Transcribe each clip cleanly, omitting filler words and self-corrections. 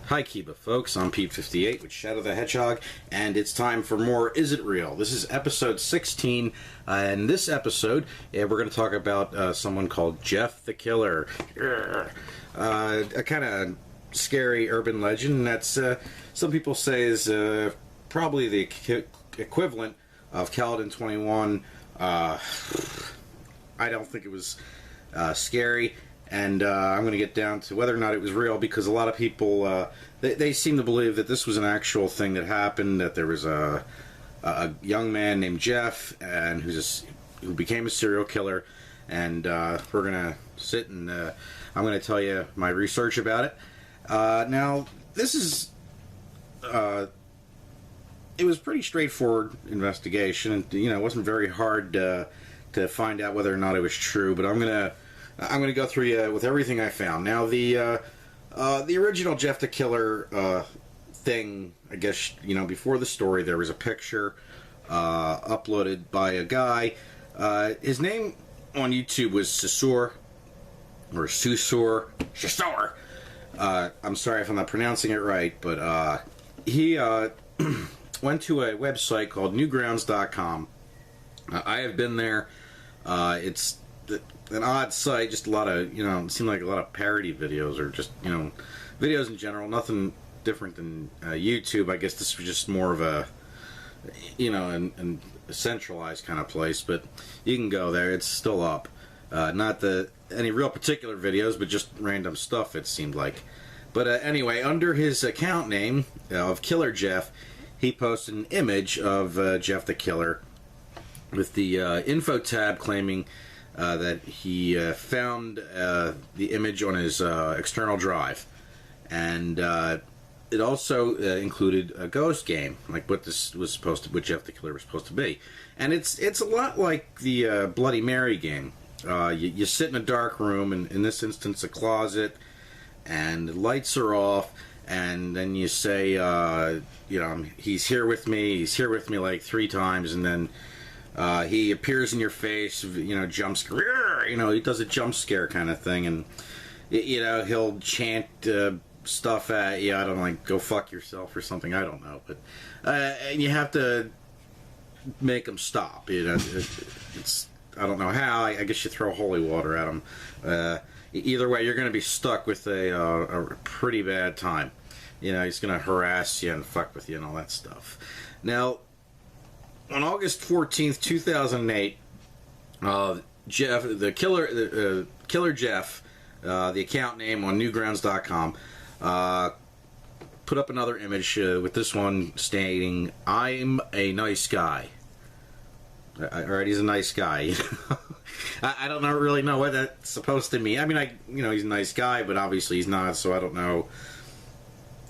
Hi Kiba folks, I'm Pete58 with Shadow the Hedgehog, and it's time for more Is It Real? This is episode 16, and this episode we're going to talk about someone called Jeff the Killer. A kind of scary urban legend that's some people say is probably the equivalent of Caledon 21. I don't think it was scary. And I'm going to get down to whether or not it was real, because a lot of people, they seem to believe that this was an actual thing that happened, that there was a young man named Jeff and who became a serial killer. And we're going to sit and I'm going to tell you my research about it. Now, this is, it was pretty straightforward investigation, and it wasn't very hard to find out whether or not it was true, but I'm going to go through you with everything I found. Now, the original Jeff the Killer thing, I guess, before the story, there was a picture uploaded by a guy. His name on YouTube was Susur. I'm sorry if I'm not pronouncing it right, but he went to a website called newgrounds.com. I have been there. It's an odd site, just a lot of, it seemed like a lot of parody videos, or just, videos in general, nothing different than YouTube. I guess this was just more of a, a centralized kind of place, but you can go there. It's still up. Not any real particular videos, but just random stuff, it seemed like. But anyway, under his account name of Killer Jeff, he posted an image of Jeff the Killer with the info tab claiming that he found the image on his external drive, and it also included a ghost game, like what this was supposed to, what Jeff the Killer was supposed to be, and it's a lot like the Bloody Mary game. You sit in a dark room, and in this instance, a closet, and the lights are off, and then you say, he's here with me like 3 times, and then he appears in your face, jump scare, he does a jump scare kind of thing, and, he'll chant stuff at you, I don't know, like, go fuck yourself or something, I don't know, but, and you have to make him stop, it's, I don't know how, I guess you throw holy water at him, either way, you're going to be stuck with a pretty bad time, he's going to harass you and fuck with you and all that stuff. Now, on August 14th, 2008, Jeff, the Killer Jeff, the account name on newgrounds.com, put up another image with this one stating, "I'm a nice guy." Alright, he's a nice guy. I don't really know what that's supposed to mean. I mean, he's a nice guy, but obviously he's not, so I don't know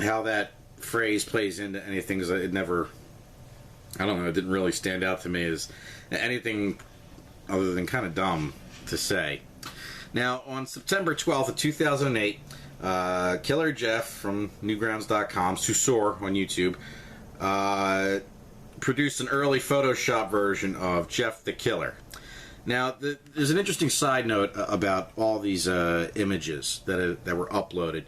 how that phrase plays into anything, because it never... I don't know, it didn't really stand out to me as anything other than kind of dumb to say. Now, on September 12th of 2008, Killer Jeff from Newgrounds.com, Susur on YouTube, produced an early Photoshop version of Jeff the Killer. Now, there's an interesting side note about all these images that were uploaded.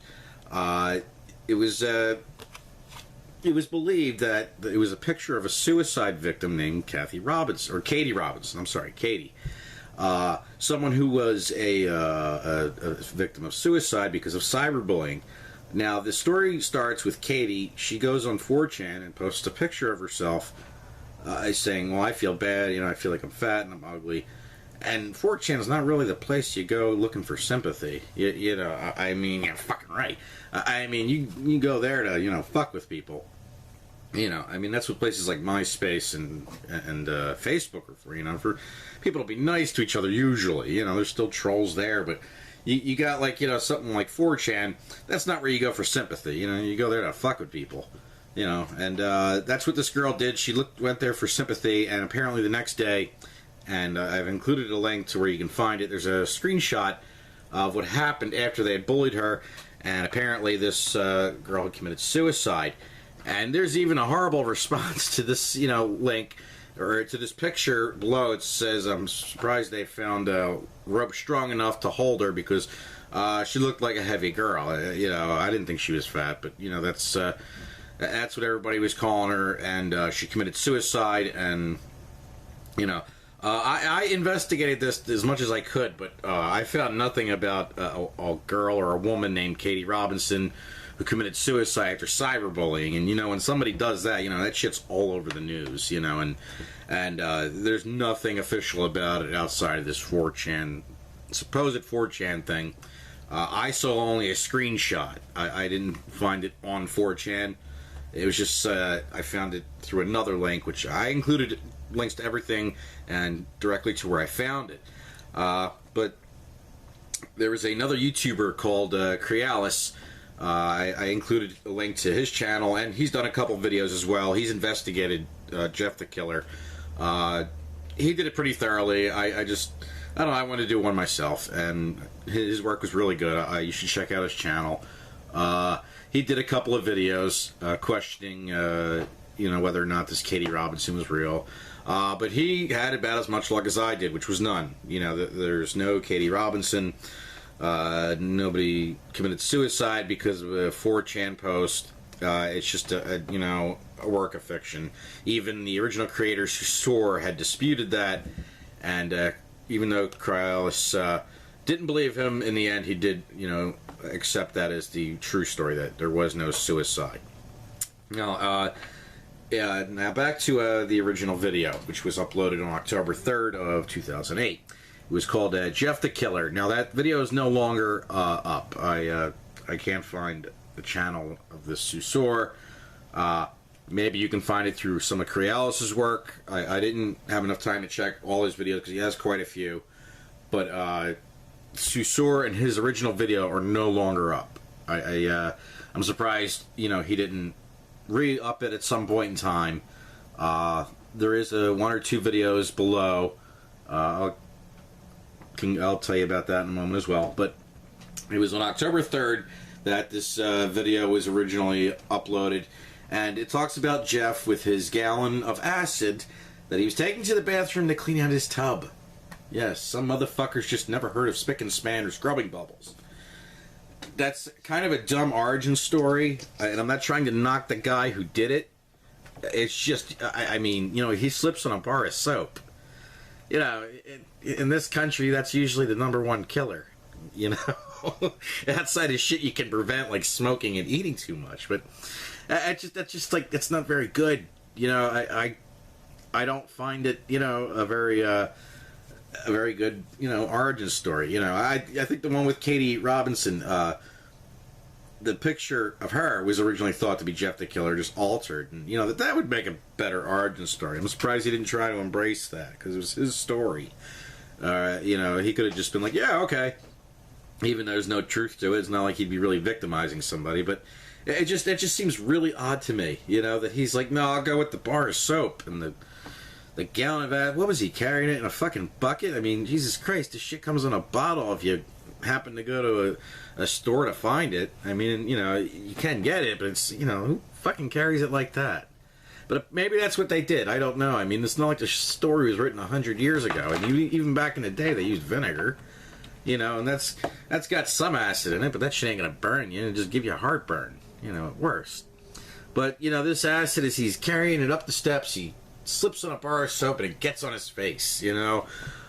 It was believed that it was a picture of a suicide victim named Katy Robinson. I'm sorry, Katy. Someone who was a victim of suicide because of cyberbullying. Now, the story starts with Katy. She goes on 4chan and posts a picture of herself saying, well, I feel bad, I feel like I'm fat and I'm ugly. And 4chan is not really the place you go looking for sympathy. I mean, you're fucking right. I mean, you go there to, fuck with people. I mean, that's what places like MySpace and Facebook are for, for people to be nice to each other usually. There's still trolls there, but you got, like, something like 4chan, that's not where you go for sympathy. You go there to fuck with people. And that's what this girl did. She went there for sympathy, and apparently the next day, and I've included a link to where you can find it, there's a screenshot of what happened after they had bullied her, and apparently this girl had committed suicide. And there's even a horrible response to this, link or to this picture below, it says, I'm surprised they found a rope strong enough to hold her, because she looked like a heavy girl. You know, I didn't think she was fat, but, you know, that's what everybody was calling her, and she committed suicide, and, you know, I investigated this as much as I could, but I found nothing about a girl or a woman named Katy Robinson who committed suicide after cyberbullying. And, you know, when somebody does that, you know, that shit's all over the news, you know, and there's nothing official about it outside of this 4chan, supposed 4chan thing. I saw only a screenshot. I didn't find it on 4chan. It was just, I found it through another link, which I included links to everything and directly to where I found it. But there was another YouTuber called Kryalis. I included a link to his channel, and he's done a couple videos as well. He's investigated Jeff the Killer. He did it pretty thoroughly. I don't know, I wanted to do one myself, and his work was really good. You should check out his channel. He did a couple of videos questioning, you know, whether or not this Katy Robinson was real. But he had about as much luck as I did, which was none. You know, there's no Katy Robinson. Nobody committed suicide because of a 4chan post. It's just you know, a work of fiction. Even the original creators who saw had disputed that, and even though Kryalis didn't believe him, in the end he did, you know, accept that as the true story, that there was no suicide. Now, now back to the original video, which was uploaded on October 3rd of 2008. It was called Jeff the Killer. Now that video is no longer up. I can't find the channel of this Susor. Maybe you can find it through some of Kryalis' work. I didn't have enough time to check all his videos because he has quite a few. But Susor and his original video are no longer up. I'm surprised, you know, he didn't re-up it at some point in time. There is one or two videos below. I'll tell you about that in a moment as well. But it was on October 3rd that this video was originally uploaded. And it talks about Jeff with his gallon of acid that he was taking to the bathroom to clean out his tub. Yes, some motherfuckers just never heard of spick and span or scrubbing bubbles. That's kind of a dumb origin story, and I'm not trying to knock the guy who did it. It's just, I mean, you know, he slips on a bar of soap. You know, in this country, that's usually the #1 killer. You know, outside of shit you can prevent, like smoking and eating too much. But that's just like, it's not very good. You know, I don't find it, you know, a very good, you know, origin story. You know, I think the one with Katy Robinson, the picture of her was originally thought to be Jeff the Killer, just altered, and you know that would make a better origin story. I'm surprised he didn't try to embrace that, because it was his story. You know, he could have just been like, yeah, okay, even though there's no truth to it. It's not like he'd be really victimizing somebody, but it just seems really odd to me, you know, that he's like, no, I'll go with the bar of soap and the gallon of that. What was he carrying it in a fucking bucket? I mean, Jesus Christ, this shit comes in a bottle if you happen to go to a store to find it. I mean, you know, you can get it, but it's, you know, who fucking carries it like that? But maybe that's what they did. I don't know. I mean, it's not like the story was written 100 years ago. And even back in the day, they used vinegar. You know, and that's got some acid in it, but that shit ain't gonna burn you and just give you a heartburn. You know, at worst. But, you know, this acid, as he's carrying it up the steps, he slips on a bar of soap and it gets on his face, you know.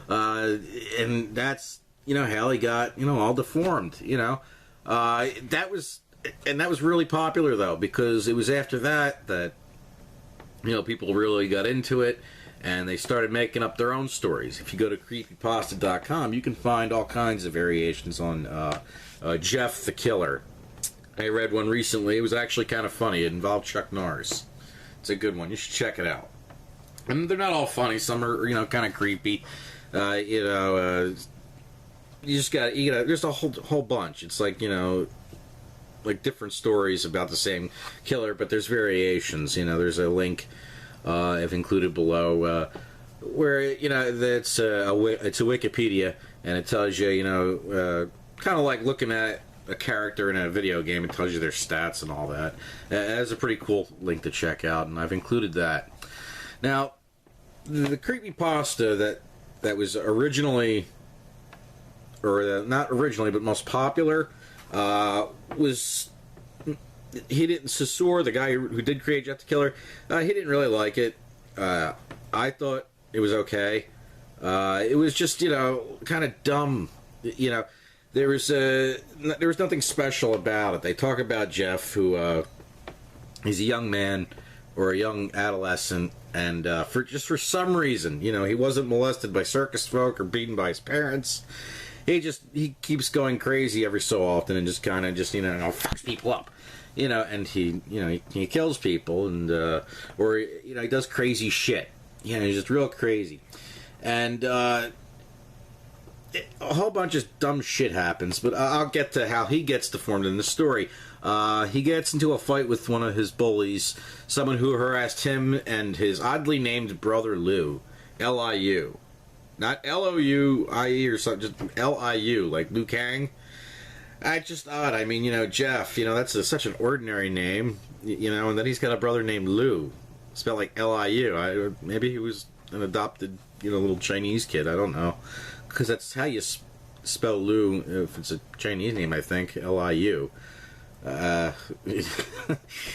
And that's, you know, how he got, you know, all deformed, you know. That was really popular, though, because it was after that, you know, people really got into it, and they started making up their own stories. If you go to creepypasta.com, you can find all kinds of variations on Jeff the Killer. I read one recently. It was actually kind of funny. It involved Chuck Norris. It's a good one. You should check it out. And they're not all funny. Some are, you know, kind of creepy. You know, you just got, you know, there's a whole bunch. It's like, you know, like different stories about the same killer, but there's variations. You know, there's a link I've included below where, you know, it's a Wikipedia, and it tells you, you know, kind of like looking at a character in a video game. It tells you their stats and all that. That's a pretty cool link to check out, and I've included that. Now, the creepypasta that was originally, or not originally, but most popular, was, he didn't, Sassour, the guy who did create Jeff the Killer, he didn't really like it. I thought it was okay. It was just, kind of dumb. There was nothing special about it. They talk about Jeff, who he's a young man or a young adolescent, and for some reason, he wasn't molested by circus folk or beaten by his parents. He keeps going crazy every so often and just kind of fucks people up, and he kills people, and or he does crazy shit. He's just real crazy, and a whole bunch of dumb shit happens. But I'll get to how he gets deformed in the story. He gets into a fight with one of his bullies, someone who harassed him and his oddly named brother Lou, L-I-U. Not L-O-U-I-E or something, just L-I-U, like Liu Kang. That's just odd. I mean, Jeff, that's such an ordinary name, and then he's got a brother named Lou, spelled like L-I-U. Maybe he was an adopted, little Chinese kid. I don't know. Because that's how you spell Lou if it's a Chinese name, I think, L-I-U. It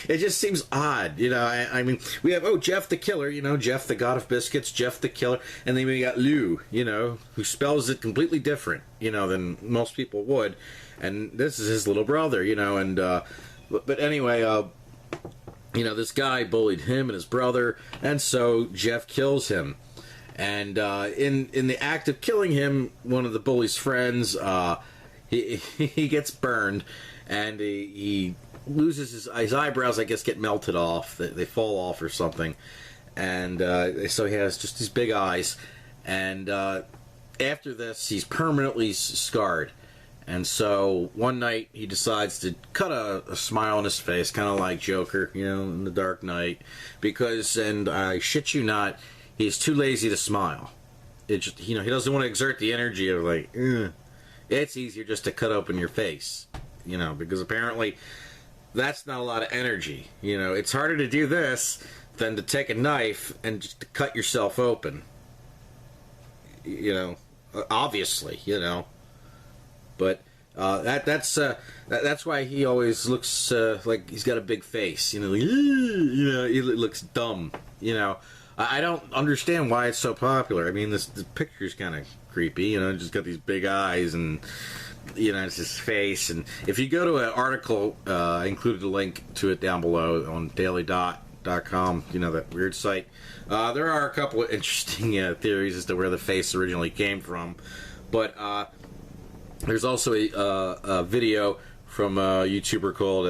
just seems odd, I mean, we have Jeff the Killer, Jeff the God of Biscuits, Jeff the Killer, and then we got Lou, who spells it completely different, than most people would, and this is his little brother, and but anyway, this guy bullied him and his brother, and so Jeff kills him, and in the act of killing him, one of the bully's friends, he gets burned. And he loses his eyebrows, I guess, get melted off. They fall off or something. And so he has just these big eyes. And after this, he's permanently scarred. And so one night, he decides to cut a smile on his face, kind of like Joker, in The Dark Knight. Because, and I shit you not, he's too lazy to smile. It just, he doesn't want to exert the energy of like, it's easier just to cut open your face. Because apparently that's not a lot of energy. It's harder to do this than to take a knife and just to cut yourself open. Obviously, But that's why he always looks like he's got a big face. He looks dumb. I don't understand why it's so popular. I mean, the picture's kind of creepy. Just got these big eyes and. It's his face, and if you go to an article, I included a link to it down below on dailydot.com, that weird site. There are a couple of interesting theories as to where the face originally came from, but there's also a video from a YouTuber called,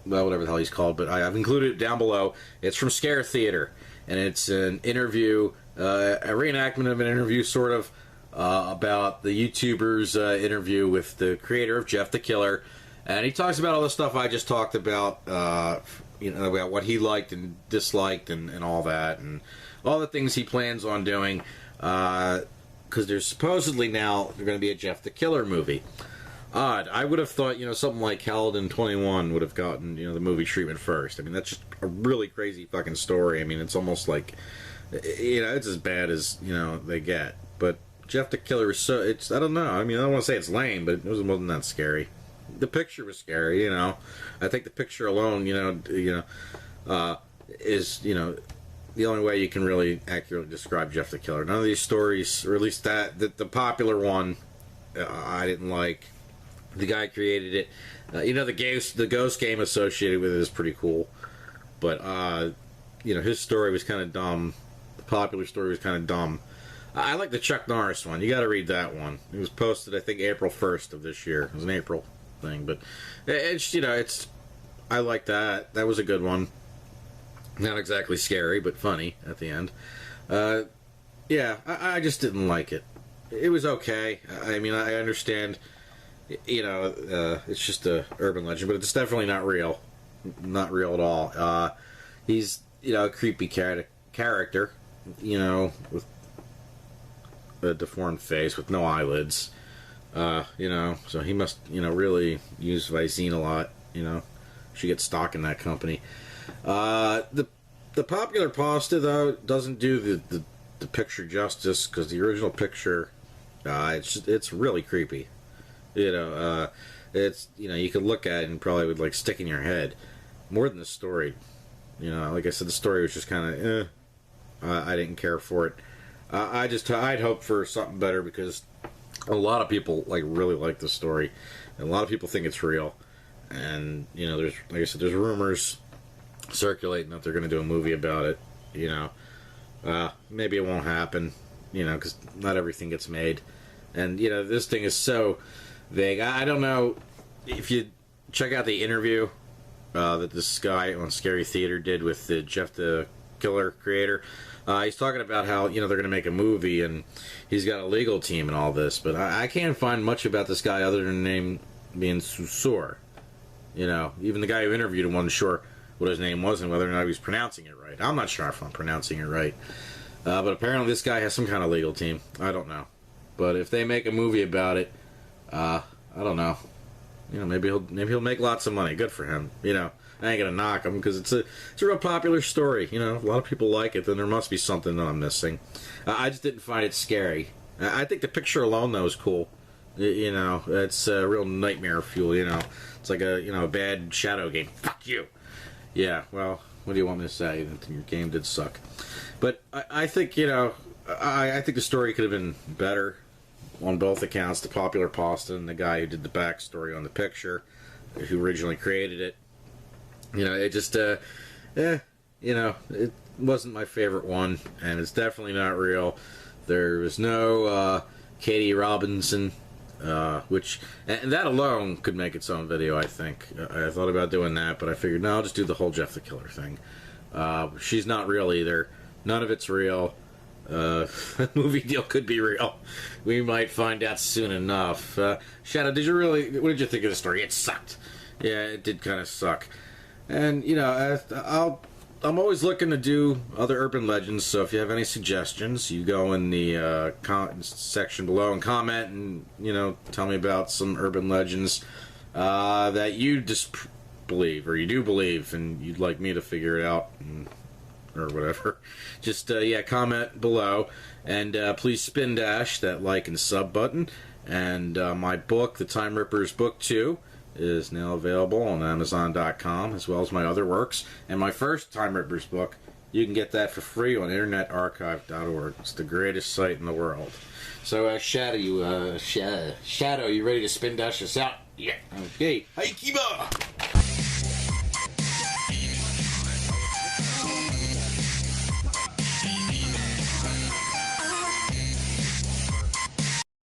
whatever the hell he's called, but I've included it down below. It's from Scare Theater, and it's an interview, a reenactment of an interview, sort of, about the YouTuber's interview with the creator of Jeff the Killer, and he talks about all the stuff I just talked about, about what he liked and disliked and all that, and all the things he plans on doing, because there's supposedly now going to be a Jeff the Killer movie. Odd. I would have thought, something like Haldon 21 would have gotten, the movie treatment first. I mean, that's just a really crazy fucking story. I mean, it's almost like, it's as bad as, they get, but Jeff the Killer is so, I don't know. I mean, I don't want to say it's lame, but it wasn't that scary. The picture was scary, I think the picture alone, is, the only way you can really accurately describe Jeff the Killer. None of these stories, or at least the popular one, I didn't like. The guy created it. The ghost game associated with it is pretty cool. But, his story was kind of dumb. The popular story was kind of dumb. I like the Chuck Norris one. You got to read that one. It was posted, I think, April 1st of this year. It was an April thing, but it's. I like that. That was a good one. Not exactly scary, but funny at the end. I just didn't like it. It was okay. I mean, I understand. It's just a urban legend, but it's definitely not real. Not real at all. He's a creepy character. With a deformed face with no eyelids, so he must, really use Visine a lot, should get stock in that company. The The popular pasta, though, doesn't do the picture justice, because the original picture, it's really creepy. It's, you could look at it and probably would, like, stick in your head. More than the story. Like I said, the story was just kind of, I didn't care for it. I'd hope for something better, because a lot of people, like, really like the story. And a lot of people think it's real. And, there's, like I said, there's rumors circulating that they're going to do a movie about it. Maybe it won't happen, because not everything gets made. And, this thing is so vague. I don't know if you check out the interview that this guy on Scary Theater did with Jeff the Killer creator. He's talking about how, they're going to make a movie, and he's got a legal team and all this. But I can't find much about this guy other than the name being Susur. Even the guy who interviewed him wasn't sure what his name was and whether or not he was pronouncing it right. I'm not sure if I'm pronouncing it right. But apparently this guy has some kind of legal team. I don't know. But if they make a movie about it, I don't know. Maybe he'll make lots of money. Good for him. I ain't gonna knock him, because it's a real popular story. A lot of people like it. Then there must be something that I'm missing. I just didn't find it scary. I think the picture alone, though, is cool. It's a real nightmare fuel. It's like a bad shadow game. Fuck you. Yeah. Well, what do you want me to say? Your game did suck. But I think I think the story could have been better on both accounts. The popular pasta and the guy who did the backstory on the picture, who originally created it. It just, it wasn't my favorite one, and it's definitely not real. There was no Katy Robinson, and that alone could make its own video, I think. I thought about doing that, but I figured, no, I'll just do the whole Jeff the Killer thing. She's not real either. None of it's real. The movie deal could be real. We might find out soon enough. Shadow, what did you think of the story? It sucked. Yeah, it did kind of suck. And, I'm always looking to do other urban legends, so if you have any suggestions, you go in the section below and comment and, tell me about some urban legends that you disbelieve, or you do believe, and you'd like me to figure it out, or whatever. Just, comment below, and please spin dash that like and sub button, and my book, The Time Rippers Book 2, is now available on Amazon.com, as well as my other works. And my first Time Rippers book, you can get that for free on internetarchive.org. It's the greatest site in the world. So, Shadow, you ready to spin dash us out? Yeah. Okay. Hey, Kiba!